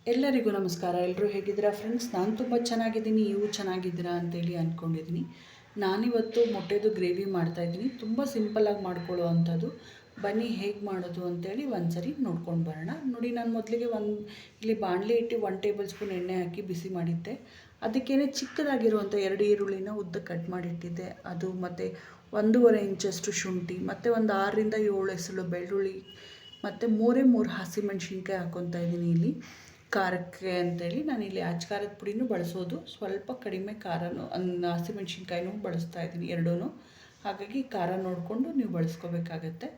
ಎಲ್ಲರಿಗೂ ನಮಸ್ಕಾರ. ಎಲ್ಲರೂ ಹೇಗಿದ್ದೀರಾ ಫ್ರೆಂಡ್ಸ್? ನಾನು ತುಂಬ ಚೆನ್ನಾಗಿದ್ದೀನಿ, ನೀವು ಚೆನ್ನಾಗಿದ್ದೀರಾ ಅಂತೇಳಿ ಅಂದ್ಕೊಂಡಿದ್ದೀನಿ. ನಾನಿವತ್ತು ಮೊಟ್ಟೆದು ಗ್ರೇವಿ ಮಾಡ್ತಾಯಿದ್ದೀನಿ. ತುಂಬ ಸಿಂಪಲ್ಲಾಗಿ ಮಾಡ್ಕೊಳ್ಳೋ ಅಂಥದ್ದು. ಬನ್ನಿ ಹೇಗೆ ಮಾಡೋದು ಅಂತೇಳಿ ಒಂದು ಸರಿ ನೋಡ್ಕೊಂಡು ಬರೋಣ. ನೋಡಿ, ನಾನು ಮೊದಲಿಗೆ ಇಲ್ಲಿ ಬಾಣಲೆ ಇಟ್ಟು 1 ಟೇಬಲ್ ಸ್ಪೂನ್ ಎಣ್ಣೆ ಹಾಕಿ ಬಿಸಿ ಮಾಡಿದ್ದೆ. ಅದಕ್ಕೇ ಚಿಕ್ಕದಾಗಿರುವಂಥ 2 ಈರುಳ್ಳಿನ ಉದ್ದ ಕಟ್ ಮಾಡಿಟ್ಟಿದ್ದೆ. ಅದು ಮತ್ತು 1.5 ಇಂಚಷ್ಟು ಶುಂಠಿ ಮತ್ತು ಒಂದು 6ರಿಂದ 7 ಎಸಳು ಬೆಳ್ಳುಳ್ಳಿ ಮತ್ತು 3 ಹಸಿಮೆಣ್ಸಿನ್ಕಾಯಿ ಹಾಕ್ಕೊತಾ ಇದ್ದೀನಿ ಇಲ್ಲಿ ಖಾರಕ್ಕೆ ಅಂತೇಳಿ. ನಾನಿಲ್ಲಿ ಖಾರದ ಪುಡಿನೂ ಬಳಸೋದು, ಸ್ವಲ್ಪ ಕಡಿಮೆ ಖಾರನೂ ಹಸಿಮೆಣ್ಸಿನ್ಕಾಯಿನೂ ಬಳಸ್ತಾ ಇದ್ದೀನಿ ಎರಡೂ. ಹಾಗಾಗಿ ಖಾರ ನೋಡಿಕೊಂಡು ನೀವು ಬಳಸ್ಕೋಬೇಕಾಗತ್ತೆ.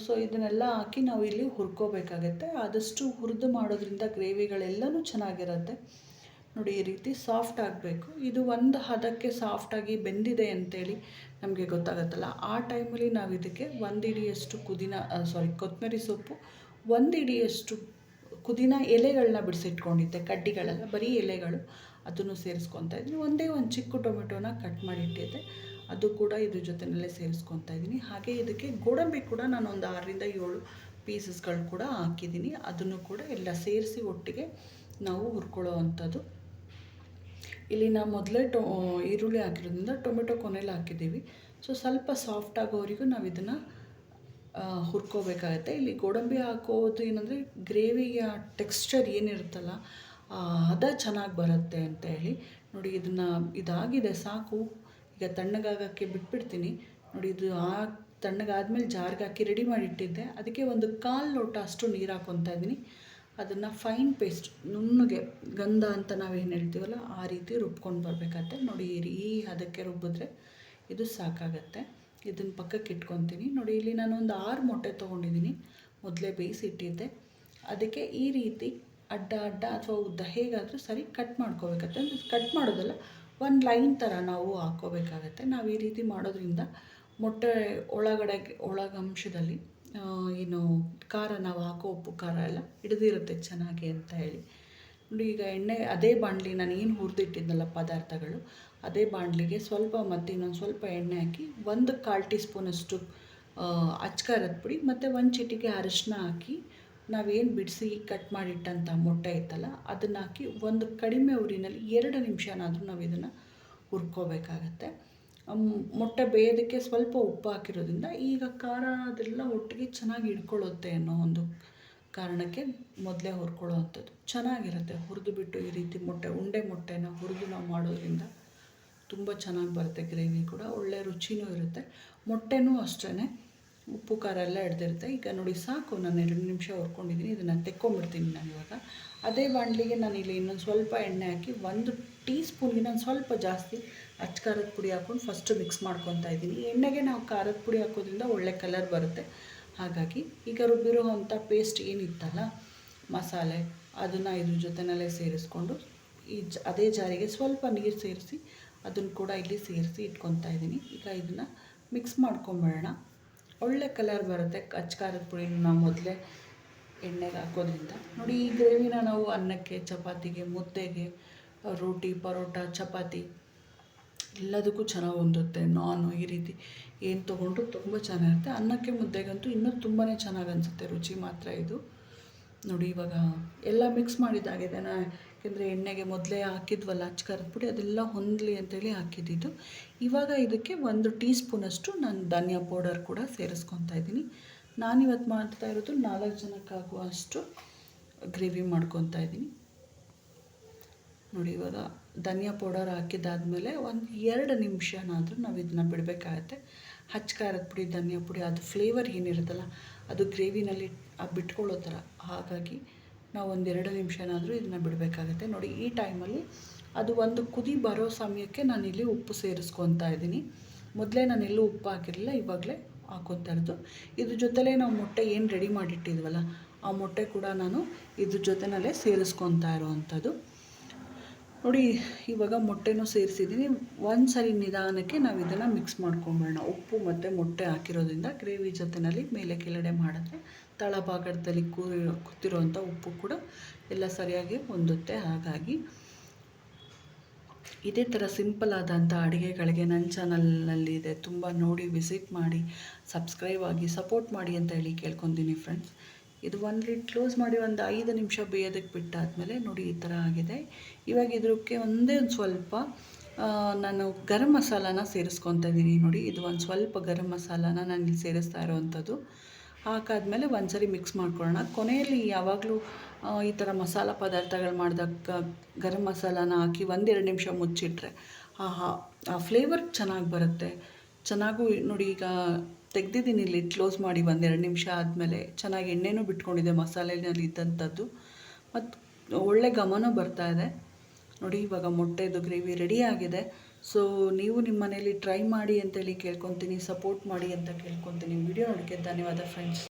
ಸೊ ಇದನ್ನೆಲ್ಲ ಹಾಕಿ ನಾವು ಇಲ್ಲಿ ಹುರ್ಕೋಬೇಕಾಗತ್ತೆ. ಆದಷ್ಟು ಹುರಿದು ಮಾಡೋದ್ರಿಂದ ಗ್ರೇವಿಗಳೆಲ್ಲವೂ ಚೆನ್ನಾಗಿರುತ್ತೆ. ನೋಡಿ, ಈ ರೀತಿ ಸಾಫ್ಟ್ ಆಗಬೇಕು. ಇದು ಒಂದು ಹದಕ್ಕೆ ಸಾಫ್ಟಾಗಿ ಬೆಂದಿದೆ ಅಂತೇಳಿ ನಮಗೆ ಗೊತ್ತಾಗುತ್ತಲ್ಲ, ಆ ಟೈಮಲ್ಲಿ ನಾವು ಇದಕ್ಕೆ 1 ಹಿಡಿಯಷ್ಟು ಕೊತ್ತಂಬರಿ ಸೊಪ್ಪು, 1 ಹಿಡಿಯಷ್ಟು ಪುದೀನ ಎಲೆಗಳನ್ನ ಬಿಡಿಸಿಟ್ಕೊಂಡಿದ್ದೆ, ಕಡ್ಡಿಗಳೆಲ್ಲ, ಬರೀ ಎಲೆಗಳು, ಅದನ್ನು ಸೇರಿಸ್ಕೊತಾ ಇದ್ದೀನಿ. ಒಂದೇ ಒಂದು ಚಿಕ್ಕ ಟೊಮೆಟೊನ ಕಟ್ ಮಾಡಿಟ್ಟಿದ್ದೆ, ಅದು ಕೂಡ ಇದ್ರ ಜೊತೆಯಲ್ಲೇ ಸೇರಿಸ್ಕೊತಾ ಇದ್ದೀನಿ. ಹಾಗೆ ಇದಕ್ಕೆ ಗೋಡಂಬಿ ಕೂಡ ನಾನು ಒಂದು 6ರಿಂದ 7 ಪೀಸಸ್ಗಳು ಕೂಡ ಹಾಕಿದ್ದೀನಿ. ಅದನ್ನು ಕೂಡ ಎಲ್ಲ ಸೇರಿಸಿ ಒಟ್ಟಿಗೆ ನಾವು ಹುರ್ಕೊಳ್ಳೋ ಅಂಥದ್ದು. ಇಲ್ಲಿ ನಾವು ಮೊದಲೇ ಈರುಳ್ಳಿ ಹಾಕಿರೋದ್ರಿಂದ ಟೊಮೆಟೊ ಕೊನೆಯಲ್ಲಿ ಹಾಕಿದ್ದೀವಿ. ಸೊ ಸ್ವಲ್ಪ ಸಾಫ್ಟ್ ಆಗೋವರೆಗೂ ನಾವು ಇದನ್ನು ಹುರ್ಕೋಬೇಕಾಗತ್ತೆ. ಇಲ್ಲಿ ಗೋಡಂಬಿ ಹಾಕೋದು ಏನಂದರೆ ಗ್ರೇವಿಯ ಟೆಕ್ಸ್ಚರ್ ಏನಿರುತ್ತಲ್ಲ ಅದ ಚೆನ್ನಾಗಿ ಬರುತ್ತೆ ಅಂತ ಹೇಳಿ. ನೋಡಿ, ಇದಾಗಿದೆ ಸಾಕು. ಈಗ ತಣ್ಣಗಾಗೋಕ್ಕೆ ಬಿಟ್ಬಿಡ್ತೀನಿ. ನೋಡಿ, ಇದು ತಣ್ಣಗಾದ್ಮೇಲೆ ಜಾರ್ಗೆ ಹಾಕಿ ರೆಡಿ ಮಾಡಿಟ್ಟಿದ್ದೆ. ಅದಕ್ಕೆ ಒಂದು 1/4 ಲೋಟ ಅಷ್ಟು ನೀರು ಹಾಕ್ಕೊತಾ ಇದ್ದೀನಿ. ಅದನ್ನು ಫೈನ್ ಪೇಸ್ಟ್, ನುಣ್ಣಗೆ ಗಂಧ ಅಂತ ನಾವೇನು ಹೇಳ್ತೀವಲ್ಲ ಆ ರೀತಿ ರುಬ್ಕೊಂಡು ಬರಬೇಕಾಗತ್ತೆ. ನೋಡಿ, ಈ ಅದಕ್ಕೆ ರುಬ್ಬಿದ್ರೆ ಇದು ಸಾಕಾಗತ್ತೆ. ಇದನ್ನು ಪಕ್ಕಕ್ಕೆ ಇಟ್ಕೊತೀನಿ. ನೋಡಿ, ಇಲ್ಲಿ ನಾನು ಒಂದು 6 ಮೊಟ್ಟೆ ತೊಗೊಂಡಿದ್ದೀನಿ, ಮೊದಲೇ ಬೇಯಿಸಿಟ್ಟಿದ್ದೆ. ಅದಕ್ಕೆ ಈ ರೀತಿ ಅಡ್ಡ ಅಥವಾ ಉದ್ದ ಹೇಗಾದರೂ ಸರಿ ಕಟ್ ಮಾಡ್ಕೋಬೇಕಾಗತ್ತೆ. ಕಟ್ ಮಾಡೋದಲ್ಲ, ಒಂದು ಲೈನ್ ಥರ ನಾವು ಹಾಕ್ಕೋಬೇಕಾಗತ್ತೆ. ನಾವು ಈ ರೀತಿ ಮಾಡೋದ್ರಿಂದ ಮೊಟ್ಟೆ ಒಳಗಂಶದಲ್ಲಿ ಏನು ಖಾರ, ನಾವು ಹಾಕೋ ಉಪ್ಪು ಖಾರ ಎಲ್ಲ ಹಿಡಿದಿರುತ್ತೆ ಚೆನ್ನಾಗಿ ಅಂತ ಹೇಳಿ. ನೋಡಿ, ಈಗ ಅದೇ ಬಾಣಲಿ ನಾನು ಏನು ಹುರಿದಿಟ್ಟಿದ್ನಲ್ಲ ಪದಾರ್ಥಗಳು, ಅದೇ ಬಾಣಲಿಗೆ ಮತ್ತೆ ಇನ್ನೊಂದು ಸ್ವಲ್ಪ ಎಣ್ಣೆ ಹಾಕಿ 1/4 ಟೀ ಸ್ಪೂನಷ್ಟು ಖಾರದ ಪುಡಿ ಮತ್ತು 1 ಚಿಟಿಕೆ ಅರಿಶಿನ ಹಾಕಿ, ನಾವೇನು ಬಿಡಿಸಿ ಕಟ್ ಮಾಡಿಟ್ಟಂಥ ಮೊಟ್ಟೆ ಇತ್ತಲ್ಲ ಅದನ್ನು ಹಾಕಿ ಒಂದು ಕಡಿಮೆ ಉರಿನಲ್ಲಿ 2 ನಿಮಿಷನಾದರೂ ನಾವು ಇದನ್ನು ಹುರ್ಕೋಬೇಕಾಗತ್ತೆ. ಮೊಟ್ಟೆ ಬೇಯೋದಕ್ಕೆ ಸ್ವಲ್ಪ ಉಪ್ಪು ಹಾಕಿರೋದ್ರಿಂದ ಈಗ ಖಾರ ಅದೆಲ್ಲ ಒಟ್ಟಿಗೆ ಚೆನ್ನಾಗಿ ಹಿಡ್ಕೊಳ್ಳುತ್ತೆ ಅನ್ನೋ ಒಂದು ಕಾರಣಕ್ಕೆ ಮೊದಲೇ ಹುರ್ಕೊಳ್ಳೋ ಅಂಥದ್ದು ಚೆನ್ನಾಗಿರುತ್ತೆ. ಹುರಿದುಬಿಟ್ಟು ಈ ರೀತಿ ಮೊಟ್ಟೆನ ಹುರಿದು ನಾವು ಮಾಡೋದ್ರಿಂದ ತುಂಬ ಚೆನ್ನಾಗಿ ಬರುತ್ತೆ. ಗ್ರೇವಿ ಕೂಡ ಒಳ್ಳೆ ರುಚಿನೂ ಇರುತ್ತೆ. ಮೊಟ್ಟೆನೂ ಅಷ್ಟೇ ಉಪ್ಪು ಖಾರ ಎಲ್ಲ ಹಿಡ್ದಿರುತ್ತೆ. ಈಗ ನೋಡಿ ಸಾಕು, ನಾನು 2 ನಿಮಿಷ ಹುರ್ಕೊಂಡಿದ್ದೀನಿ. ಇದನ್ನು ತೆಕ್ಕೊಂಬಿಡ್ತೀನಿ ನಾನು ಇವಾಗ. ಅದೇ ಬಾಣಲಿಗೆ ನಾನು ಇಲ್ಲಿ ಇನ್ನೊಂದು ಸ್ವಲ್ಪ ಎಣ್ಣೆ ಹಾಕಿ 1 ಟೀ ಸ್ಪೂನ್ಗಿನ ಒಂದು ಸ್ವಲ್ಪ ಜಾಸ್ತಿ ಖಾರದ ಪುಡಿ ಹಾಕ್ಕೊಂಡು ಫಸ್ಟು ಮಿಕ್ಸ್ ಮಾಡ್ಕೊತಾ ಇದ್ದೀನಿ. ಎಣ್ಣೆಗೆ ನಾವು ಖಾರದ ಪುಡಿ ಹಾಕೋದ್ರಿಂದ ಒಳ್ಳೆ ಕಲರ್ ಬರುತ್ತೆ. ಹಾಗಾಗಿ ಈಗ ರುಬ್ಬಿರೋ ಅಂಥ ಪೇಸ್ಟ್ ಏನಿತ್ತಲ್ಲ ಮಸಾಲೆ, ಅದನ್ನು ಇದ್ರ ಜೊತೆಯಲ್ಲೇ ಸೇರಿಸ್ಕೊಂಡು ಅದೇ ಜಾರಿಗೆ ಸ್ವಲ್ಪ ನೀರು ಸೇರಿಸಿ ಅದನ್ನು ಕೂಡ ಇಲ್ಲಿ ಸೇರಿಸಿ ಇಟ್ಕೊತಾ ಇದ್ದೀನಿ. ಈಗ ಇದನ್ನು ಮಿಕ್ಸ್ ಮಾಡ್ಕೊಂಬೇಡೋಣ, ಒಳ್ಳೆ ಕಲರ್ ಬರುತ್ತೆ. ಖಾರದ ಪುಡಿನ ನಾವು ಮೊದಲೇ ಎಣ್ಣೆಗೆ ಹಾಕೋದ್ರಿಂದ. ನೋಡಿ, ಈ ಗ್ರೇವಿನ ನಾವು ಅನ್ನಕ್ಕೆ, ಚಪಾತಿಗೆ, ಮುದ್ದೆಗೆ, ರೋಟಿ, ಪರೋಟ, ಚಪಾತಿ ಎಲ್ಲದಕ್ಕೂ ಚೆನ್ನಾಗಿ ಹೊಂದುತ್ತೆ. ನಾನು ಈ ರೀತಿ ಏನು ತೊಗೊಂಡ್ರು ತುಂಬ ಚೆನ್ನಾಗಿರುತ್ತೆ. ಅನ್ನಕ್ಕೆ, ಮುದ್ದೆಗಂತೂ ಇನ್ನೂ ತುಂಬಾ ಚೆನ್ನಾಗಿ ಅನಿಸುತ್ತೆ. ರುಚಿ ಮಾತ್ರ ಇದು. ನೋಡಿ, ಇವಾಗ ಎಲ್ಲ ಮಿಕ್ಸ್ ಮಾಡಿದ್ದಾಗಿದೆ. ಯಾಕೆಂದರೆ ಎಣ್ಣೆಗೆ ಮೊದಲೇ ಹಾಕಿದ್ವಲ್ಲ ಖಾರದ ಪುಡಿ, ಅದೆಲ್ಲ ಹೊಂದಲಿ ಅಂತೇಳಿ ಹಾಕಿದ್ದಿದ್ದು. ಇವಾಗ ಇದಕ್ಕೆ 1 ಟೀ ಸ್ಪೂನಷ್ಟು ನಾನು ಧನಿಯಾ ಪೌಡರ್ ಕೂಡ ಸೇರಿಸ್ಕೊತಾ ಇದ್ದೀನಿ. ನಾನಿವತ್ತು ಮಾಡ್ತಾ ಇರೋದು 4 ಜನಕ್ಕಾಗುವಷ್ಟು ಗ್ರೇವಿ ಮಾಡ್ಕೊತಾ ಇದ್ದೀನಿ. ನೋಡಿ, ಇವಾಗ ಧನಿಯಾ ಪೌಡರ್ ಹಾಕಿದ್ದಾದಮೇಲೆ ಒಂದು 2 ನಿಮಿಷನಾದರೂ ನಾವು ಇದನ್ನ ಬಿಡಬೇಕಾಗತ್ತೆ. ಖಾರದ ಪುಡಿ, ಧನಿಯಾ ಪುಡಿ, ಅದು ಫ್ಲೇವರ್ ಏನಿರುತ್ತಲ್ಲ ಅದು ಗ್ರೇವಿನಲ್ಲಿ ಬಿಟ್ಕೊಳ್ಳೋ ಥರ. ಹಾಗಾಗಿ ನಾವು ಒಂದು 2 ನಿಮಿಷನಾದರೂ ಇದನ್ನು ಬಿಡಬೇಕಾಗತ್ತೆ. ನೋಡಿ, ಈ ಟೈಮಲ್ಲಿ ಅದು ಒಂದು ಕುದಿ ಬರೋ ಸಮಯಕ್ಕೆ ನಾನಿಲ್ಲಿ ಉಪ್ಪು ಸೇರಿಸ್ಕೊತಾ ಇದ್ದೀನಿ. ಮೊದಲೇ ನಾನೆಲ್ಲೂ ಉಪ್ಪು ಹಾಕಿರಲಿಲ್ಲ, ಇವಾಗಲೇ ಹಾಕ್ಕೊತಾ ಇರೋದು. ಇದ್ರ ಜೊತೆಲೇ ನಾವು ಮೊಟ್ಟೆ ಏನು ರೆಡಿ ಮಾಡಿಟ್ಟಿದ್ವಲ್ಲ ಆ ಮೊಟ್ಟೆ ಕೂಡ ನಾನು ಇದ್ರ ಜೊತೆಯಲ್ಲೇ ಸೇರಿಸ್ಕೊತಾ ಇರೋವಂಥದ್ದು. ನೋಡಿ, ಇವಾಗ ಮೊಟ್ಟೆನೂ ಸೇರಿಸಿದ್ದೀನಿ. ಒಂದು ಸರಿ ನಿಧಾನಕ್ಕೆ ನಾವು ಇದನ್ನು ಮಿಕ್ಸ್ ಮಾಡ್ಕೊಂಬೇಡ. ಉಪ್ಪು ಮತ್ತು ಮೊಟ್ಟೆ ಹಾಕಿರೋದ್ರಿಂದ ಗ್ರೇವಿ ಜೊತೆಯಲ್ಲಿ ಮೇಲೆ ಕೆಳಗಡೆ ಮಾಡಿದ್ರೆ ತಳಭಾಗದಲ್ಲಿ ಕೂತಿರೋವಂಥ ಉಪ್ಪು ಕೂಡ ಎಲ್ಲ ಸರಿಯಾಗಿ ಹೊಂದುತ್ತೆ. ಹಾಗಾಗಿ ಇದೇ ಥರ ಸಿಂಪಲ್ ಆದಂಥ ಅಡುಗೆಗಳಿಗೆ ನನ್ನ ಚಾನಲ್ನಲ್ಲಿ ಇದೆ, ತುಂಬ ನೋಡಿ ವಿಸಿಟ್ ಮಾಡಿ, ಸಬ್ಸ್ಕ್ರೈಬ್ ಆಗಿ ಸಪೋರ್ಟ್ ಮಾಡಿ ಅಂತ ಹೇಳಿ ಕೇಳ್ಕೊತೀನಿ ಫ್ರೆಂಡ್ಸ್. ಇದು ಒಂದು ಲಿಡ್ ಕ್ಲೋಸ್ ಮಾಡಿ ಒಂದು 5 ನಿಮಿಷ ಬೇಯೋದಕ್ಕೆ ಬಿಟ್ಟಾದಮೇಲೆ ನೋಡಿ ಈ ಥರ ಆಗಿದೆ. ಇವಾಗ ಇದಕ್ಕೆ ಒಂದೇ ಒಂದು ಸ್ವಲ್ಪ ನಾನು ಗರಂ ಮಸಾಲಾನ ಸೇರಿಸ್ಕೊತಾ ಇದ್ದೀನಿ. ನೋಡಿ ಇದು ಒಂದು ಸ್ವಲ್ಪ ಗರಂ ಮಸಾಲಾನ ನಾನು ಇಲ್ಲಿ ಸೇರಿಸ್ತಾ ಇರೋವಂಥದ್ದು. ಹಾಕಾದ್ಮೇಲೆ ಒಂದ್ಸರಿ ಮಿಕ್ಸ್ ಮಾಡ್ಕೊಳ್ಳೋಣ. ಕೊನೆಯಲ್ಲಿ ಯಾವಾಗಲೂ ಈ ಥರ ಮಸಾಲ ಪದಾರ್ಥಗಳು ಮಾಡಿದಾಗ ಗರಂ ಮಸಾಲಾನ ಹಾಕಿ 1-2 ನಿಮಿಷ ಮುಚ್ಚಿಟ್ರೆ ಆ ಫ್ಲೇವರ್ ಚೆನ್ನಾಗಿ ಬರುತ್ತೆ. ಚೆನ್ನಾಗೂ ನೋಡಿ ಈಗ ತೆಗ್ದಿದ್ದೀನಿ ಲಿಡ್ ಕ್ಲೋಸ್ ಮಾಡಿ 1-2 ನಿಮಿಷ ಆದಮೇಲೆ ಚೆನ್ನಾಗಿ ಎಣ್ಣೆನೂ ಬಿಟ್ಕೊಂಡಿದೆ ಮಸಾಲೆನಲ್ಲಿ ಇದ್ದಂಥದ್ದು ಮತ್ತು ಒಳ್ಳೆ ಘಮನೂ ಬರ್ತಾ ಇದೆ. ನೋಡಿ ಇವಾಗ ಮೊಟ್ಟೆದು ಗ್ರೇವಿ ರೆಡಿ ಆಗಿದೆ. ಸೊ ನೀವು ನಿಮ್ಮ ಮನೇಲಿ ಟ್ರೈ ಮಾಡಿ ಅಂತೇಳಿ ಕೇಳ್ಕೊತೀನಿ, ಸಪೋರ್ಟ್ ಮಾಡಿ ಅಂತ ಕೇಳ್ಕೊತೀನಿ. ವಿಡಿಯೋ ನೋಡೋಕ್ಕೆ ಧನ್ಯವಾದ ಫ್ರೆಂಡ್ಸ್.